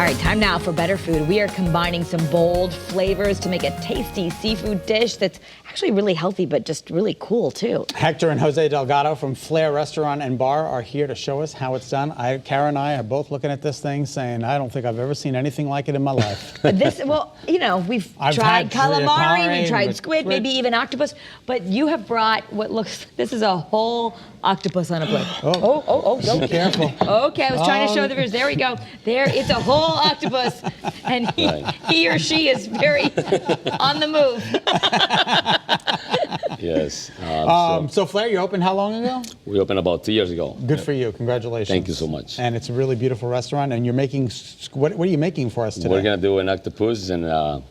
All right, time now for better food. We are combining some bold flavors to make a tasty seafood dish that's actually really healthy, but just really cool too. Hector and Jose Delgado from Flair Restaurant and Bar are here to show us how it's done. Kara and I are both looking at this thing saying, I don't think I've ever seen anything like it in my life. Well, you know, we've tried calamari, we've tried squid, maybe even octopus, but you have brought this is a whole octopus on a plate. Oh, be careful. Okay, I was trying to show the viewers. There we go. There, it's a whole octopus, and he or she is very on the move. Yes. So Flair, you opened how long ago? We opened about 2 years ago. Good for you. Congratulations. Thank you so much. And it's a really beautiful restaurant. And you're making, what are you making for us today? We're going to do an octopus and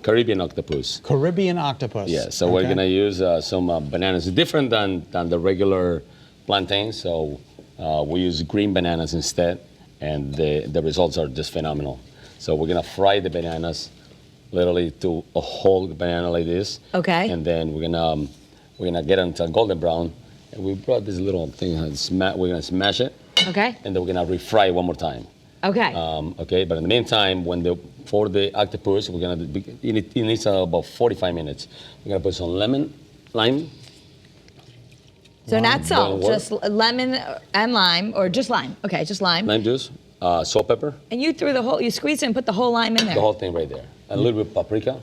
Caribbean octopus. Caribbean octopus. Yeah, so we're going to use some bananas. It's different than the regular plantain. So we use green bananas instead. And the results are just phenomenal. So we're going to fry the bananas literally to a whole banana like this. Okay. And then we're gonna get it until golden brown. And we brought this little thing. We're gonna smash it. Okay. And then we're gonna refry it one more time. Okay. Okay. But in the meantime, for the octopus, it needs about 45 minutes. We're gonna put some lime. So not salt, just lemon and lime, or just lime. Okay, just lime. Lime juice, salt, pepper. And you squeezed it and put the whole lime in there. The whole thing right there. And a little bit of paprika.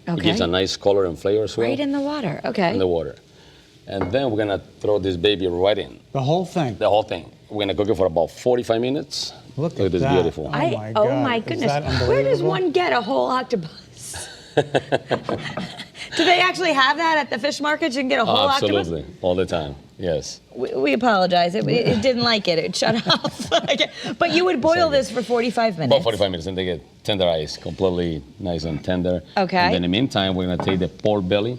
Okay. It gives a nice color and flavor as well. Right in the water, okay. In the water. And then we're gonna throw this baby right in. The whole thing? The whole thing. We're gonna cook it for about 45 minutes. Look at this, that. beautiful. Oh my goodness. Where does one get a whole octopus? Do they actually have that at the fish market? You can get a whole octopus? Absolutely, all the time, yes. We apologize. It didn't like it. It shut off. But you would boil this for 45 minutes. About 45 minutes, and they get tenderized, completely nice and tender. Okay. And then in the meantime, we're gonna take the pork belly,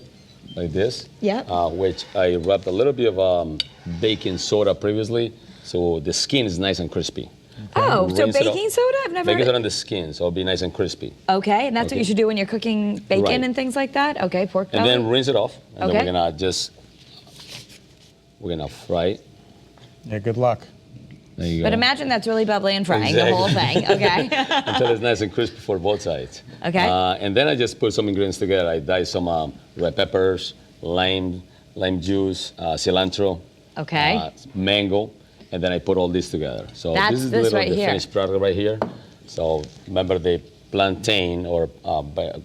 like this. Yeah. Which I rubbed a little bit of baking soda previously, so the skin is nice and crispy. Oh, so baking soda? I've never. Baking soda on the skin, so it'll be nice and crispy. Okay, and that's what you should do when you're cooking bacon and things like that? Okay, pork belly. And then rinse it off, and then we're gonna fry it. Yeah, good luck. There you go. But imagine that's really bubbly and frying the whole thing, okay? Until it's nice and crispy for both sides. Okay. And then I just put some ingredients together. I diced some red peppers, lime juice, cilantro, mango, and then I put all this together. So this is the finished product right here. So remember the plantain or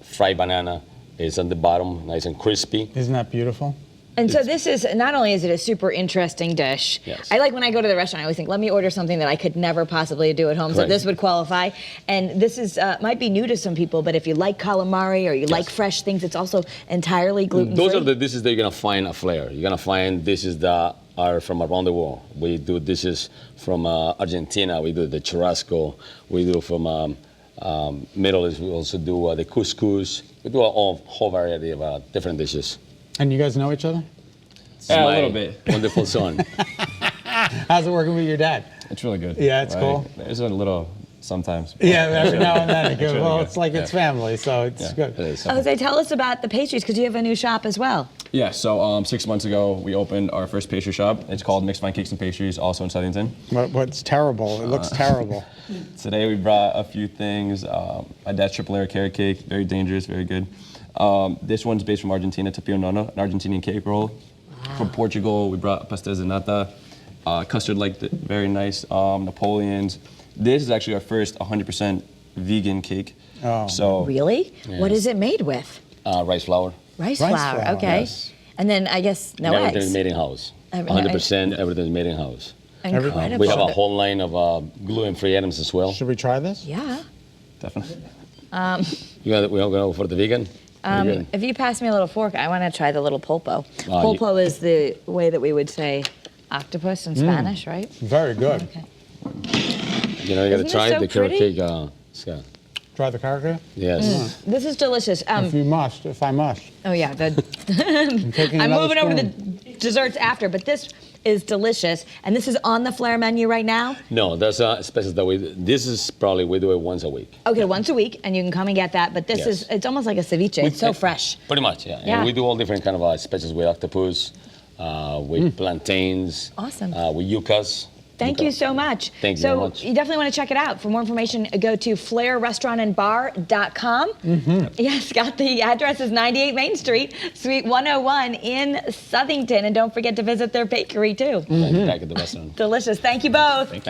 fried banana is on the bottom, nice and crispy. Isn't that beautiful? And so this is, not only is it a super interesting dish, I like when I go to the restaurant, I always think, let me order something that I could never possibly do at home, so this would qualify. And this is might be new to some people, but if you like calamari or you like fresh things, it's also entirely gluten-free. Those are the dishes that you're gonna find at Flair. You're gonna find dishes that are from around the world. We do dishes from Argentina, we do the churrasco, we do from Middle East, we also do the couscous. We do a whole variety of different dishes. And you guys know each other? Yeah, a little bit. Wonderful son. How's it working with your dad? It's really good. Yeah, it's cool. There's a little sometimes. Yeah, every now and then. Really well, good. it's like it's family, so it's good. It is. Jose, tell us about the pastries, because you have a new shop as well. Yeah, so 6 months ago, we opened our first pastry shop. It's called Mixed Fine Cakes and Pastries, also in Southington. What's terrible? It looks terrible. Today we brought a few things. My dad's triple layer carrot cake, very dangerous, very good. This one's based from Argentina, Tapio Nono, an Argentinian cake roll. From Portugal, we brought pastéis de nata, custard like very nice, Napoleons. This is actually our first 100% vegan cake. Oh. So Really? Yes. What is it made with? Rice flour. Rice flour, okay. Yes. And then I guess no eggs. Everything is made in house. 100% everything is made in house. Incredible. We have a whole line of gluten-free items as well. Should we try this? Yeah. definitely. We all go for the vegan? If you pass me a little fork, I want to try the little pulpo. Pulpo is the way that we would say octopus in Spanish, right? Very good. Okay. You know, you got to try the carrot cake, Scott. Try the carrot cake? Yes. This is delicious. If I must. Oh yeah, I'm moving over to the desserts after, but this is delicious. And this is on the Flair menu right now? No, that's a special that this is probably, we do it once a week. Okay, once a week, and you can come and get that, but this is, it's almost like a ceviche. It's so fresh. Pretty much, yeah. And we do all different kind of specials with octopus, with plantains. Awesome. With yuccas. Thank you so much. Thank you very much. So you definitely want to check it out. For more information, go to flairrestaurantandbar.com. Yes, got the address is 98 Main Street, Suite 101 in Southington. And don't forget to visit their bakery, too. Back at the restaurant. Delicious. Thank you both.